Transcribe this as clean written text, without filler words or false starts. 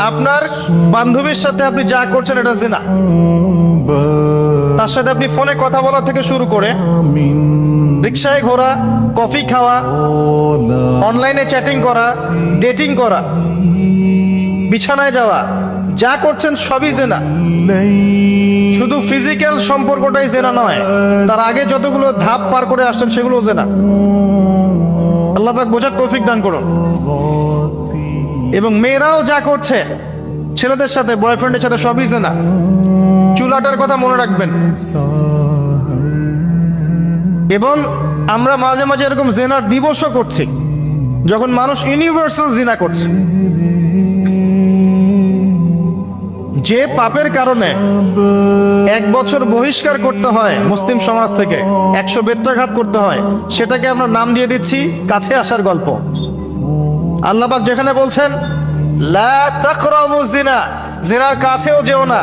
আপনার বান্ধবীর সাথে আপনি যা করছেন এটা জিনা। তার সাথে আপনি ফোনে কথা বলা থেকে শুরু করে রিক্সায় ঘোরা, কফি খাওয়া, অনলাইনে চ্যাটিং করা, ডেটিং করা, বিছানায় যাওয়া, যা করছেন সবই জেনা। শুধু ফিজিক্যাল সম্পর্কটাই জেনা নয়, তার আগে যতগুলো ধাপ পার করে আসছেন সেগুলো জেনা। আল্লাহ পাক বোঝার তৌফিক দান করুন। এবং মেয়েরাও যা করছে ছেলেদের সাথে, বয়ফ্রেন্ডের সাথে, সবই জেনা। চুলাটার কথা মনে রাখবেন। এবং আমরা মাঝে মাঝে এরকম জেনার দিবসও করছি, যখন মানুষ ইউনিভার্সাল জিনা করছে। যে পাপের কারণে 1 বছর বহিষ্কার করতে হয় মুসলিম সমাজ থেকে, 100 বেত্রাঘাত করতে হয়, সেটাকে আমরা নাম দিয়ে দিচ্ছি কাছে আসার গল্প। আল্লাহ পাক যেখানে বলছেন লা তাকরাবু জিনা, জিনার কাছেও যেও না।